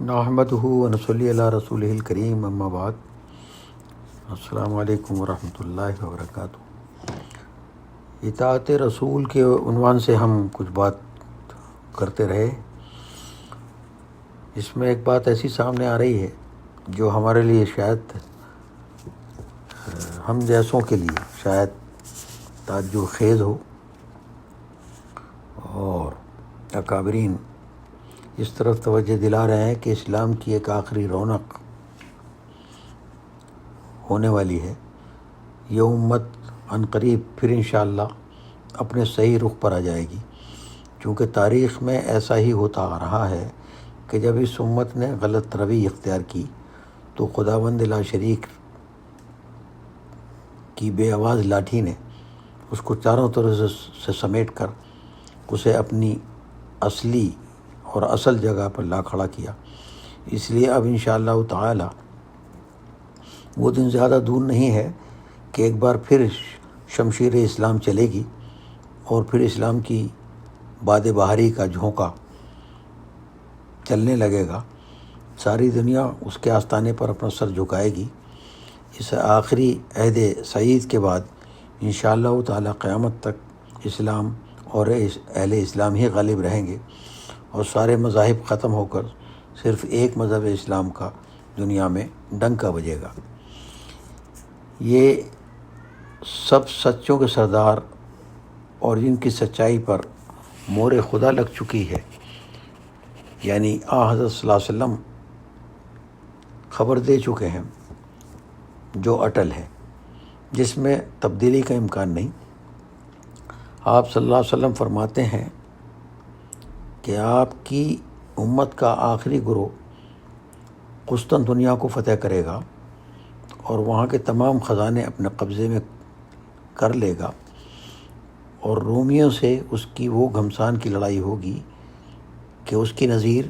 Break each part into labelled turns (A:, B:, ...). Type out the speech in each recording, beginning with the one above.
A: نحمدہ ونصلی علی رسولہ الکریم، اما بعد۔ السلام علیکم ورحمۃ اللہ وبرکاتہ۔ اطاعت رسول کے عنوان سے ہم کچھ بات کرتے رہے۔ اس میں ایک بات ایسی سامنے آ رہی ہے جو ہمارے لیے شاید ہم جیسوں کے لیے شاید تعجب خیز ہو، اور اکابرین اس طرف توجہ دلا رہے ہیں کہ اسلام کی ایک آخری رونق ہونے والی ہے۔ یہ امت عنقریب پھر انشاءاللہ اپنے صحیح رخ پر آ جائے گی، چونکہ تاریخ میں ایسا ہی ہوتا آ رہا ہے کہ جب اس امت نے غلط روی اختیار کی تو خداوند لا شریک کی بے آواز لاٹھی نے اس کو چاروں طرف سے سمیٹ کر اسے اپنی اصلی اور اصل جگہ پر لا کھڑا کیا۔ اس لیے اب انشاءاللہ تعالی وہ دن زیادہ دور نہیں ہے کہ ایک بار پھر شمشیر اسلام چلے گی اور پھر اسلام کی باد بہاری کا جھونکا چلنے لگے گا۔ ساری دنیا اس کے آستانے پر اپنا سر جھکائے گی۔ اس آخری عہد سعید کے بعد انشاءاللہ تعالی قیامت تک اسلام اور اہل اسلام ہی غالب رہیں گے، اور سارے مذاہب ختم ہو کر صرف ایک مذہب اسلام کا دنیا میں ڈنکا بجے گا۔ یہ سب سچوں کے سردار اور جن کی سچائی پر مہر خدا لگ چکی ہے، یعنی حضرت صلی اللہ علیہ وسلم خبر دے چکے ہیں، جو اٹل ہے، جس میں تبدیلی کا امکان نہیں۔ آپ صلی اللہ علیہ وسلم فرماتے ہیں کہ آپ کی امت کا آخری گروہ قسطنطنیہ کو فتح کرے گا اور وہاں کے تمام خزانے اپنے قبضے میں کر لے گا، اور رومیوں سے اس کی وہ گھمسان کی لڑائی ہوگی کہ اس کی نظیر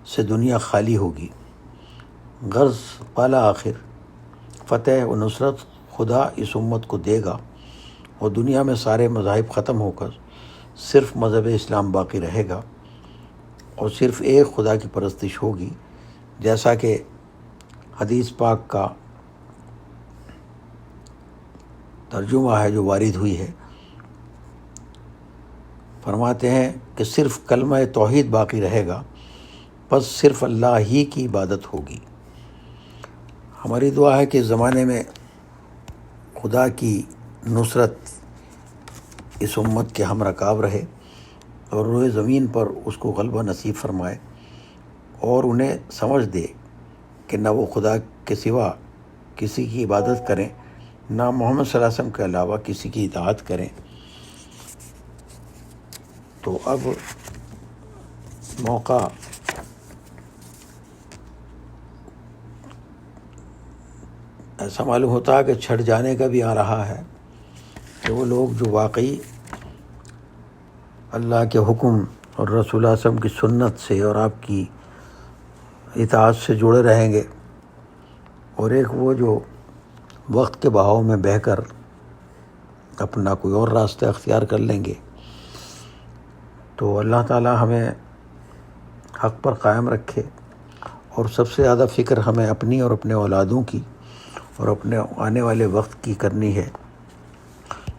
A: سے دنیا خالی ہوگی۔ غرض بالا آخر فتح و نصرت خدا اس امت کو دے گا، اور دنیا میں سارے مذاہب ختم ہو کر صرف مذہب اسلام باقی رہے گا، اور صرف ایک خدا کی پرستش ہوگی، جیسا کہ حدیث پاک کا ترجمہ ہے جو وارد ہوئی ہے۔ فرماتے ہیں کہ صرف کلمہ توحید باقی رہے گا، بس صرف اللہ ہی کی عبادت ہوگی۔ ہماری دعا ہے کہ اس زمانے میں خدا کی نصرت اس امت کے ہم رکاب رہے، اور روئے زمین پر اس کو غلبہ نصیب فرمائے، اور انہیں سمجھ دے کہ نہ وہ خدا کے سوا کسی کی عبادت کریں، نہ محمد صلی اللہ علیہ وسلم کے علاوہ کسی کی اطاعت کریں۔ تو اب موقع ایسا معلوم ہوتا ہے کہ چھٹ جانے کا بھی آ رہا ہے، کہ وہ لوگ جو واقعی اللہ کے حکم اور رسول اللہ صلی اللہ علیہ وسلم کی سنت سے اور آپ کی اطاعت سے جڑے رہیں گے، اور ایک وہ جو وقت کے بہاؤ میں بہہ کر اپنا کوئی اور راستہ اختیار کر لیں گے۔ تو اللہ تعالی ہمیں حق پر قائم رکھے، اور سب سے زیادہ فکر ہمیں اپنی اور اپنے اولادوں کی اور اپنے آنے والے وقت کی کرنی ہے،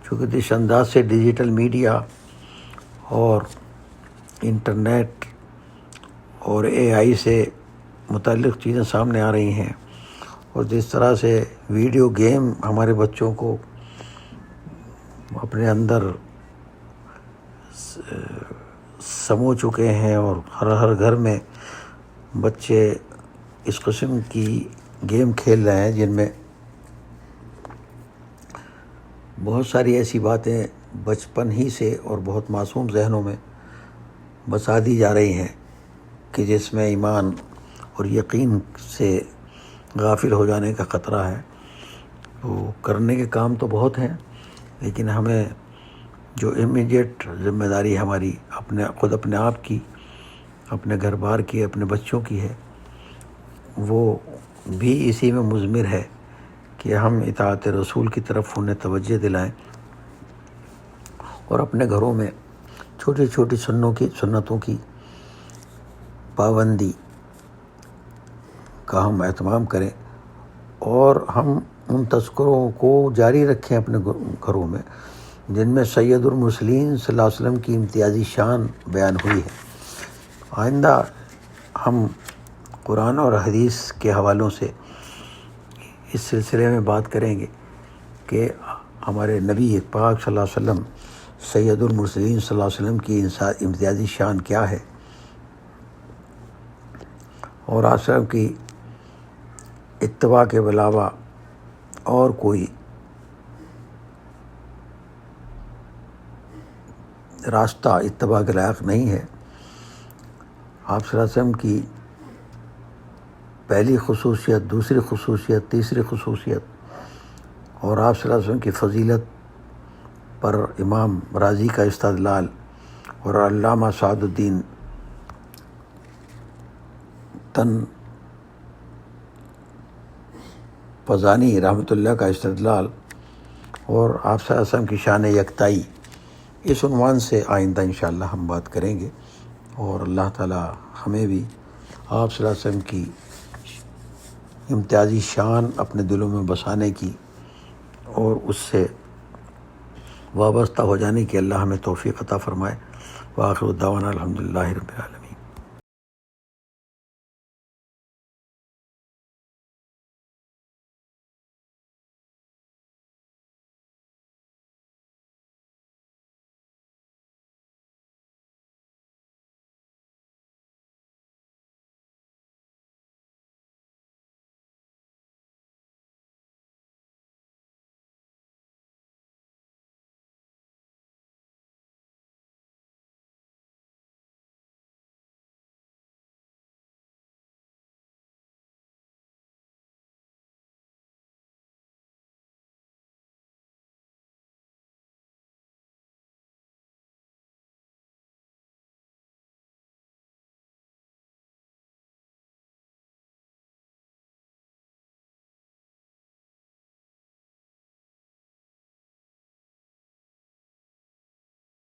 A: چونکہ جس انداز سے ڈیجیٹل میڈیا اور انٹرنیٹ اور AI سے متعلق چیزیں سامنے آ رہی ہیں، اور جس طرح سے ویڈیو گیم ہمارے بچوں کو اپنے اندر سمو چکے ہیں، اور ہر گھر میں بچے اس قسم کی گیم کھیل رہے ہیں جن میں بہت ساری ایسی باتیں بچپن ہی سے اور بہت معصوم ذہنوں میں بسا دی جا رہی ہیں کہ جس میں ایمان اور یقین سے غافل ہو جانے کا خطرہ ہے۔ تو کرنے کے کام تو بہت ہیں، لیکن ہمیں جو امیڈیٹ ذمہ داری ہماری خود اپنے آپ کی، اپنے گھر بار کی، اپنے بچوں کی ہے، وہ بھی اسی میں مضمر ہے کہ ہم اطاعت رسول کی طرف انہیں توجہ دلائیں، اور اپنے گھروں میں چھوٹی چھوٹی سنتوں کی پابندی کا ہم اہتمام کریں، اور ہم ان تذکروں کو جاری رکھیں اپنے گھروں میں جن میں سید المرسلین صلی اللہ علیہ وسلم کی امتیازی شان بیان ہوئی ہے۔ آئندہ ہم قرآن اور حدیث کے حوالوں سے اس سلسلے میں بات کریں گے کہ ہمارے نبی پاک صلی اللہ علیہ وسلم سید المرسلین صلی اللہ علیہ وسلم کی امتیازی شان کیا ہے، اور آپ صلی اللہ علیہ وسلم کی اتباع کے علاوہ اور کوئی راستہ اتباع کے لائق نہیں ہے۔ آپ صلی اللہ علیہ وسلم کی پہلی خصوصیت، دوسری خصوصیت، تیسری خصوصیت، اور آپ صلی اللہ علیہ وسلم کی فضیلت پر امام رازی کا استدلال اور علامہ سعد الدین تن فزانی رحمۃ اللہ کا استدلال، اور آپ صلی اللہ علیہ وسلم کی شان یکتائی، اس عنوان سے آئندہ انشاءاللہ ہم بات کریں گے، اور اللہ تعالی ہمیں بھی آپ صلی اللہ علیہ وسلم کی امتیازی شان اپنے دلوں میں بسانے کی اور اس سے وابستہ ہو جانے کی اللہ ہمیں توفیق عطا فرمائے۔ وآخر دعوانا الحمدللہ رب العالمین۔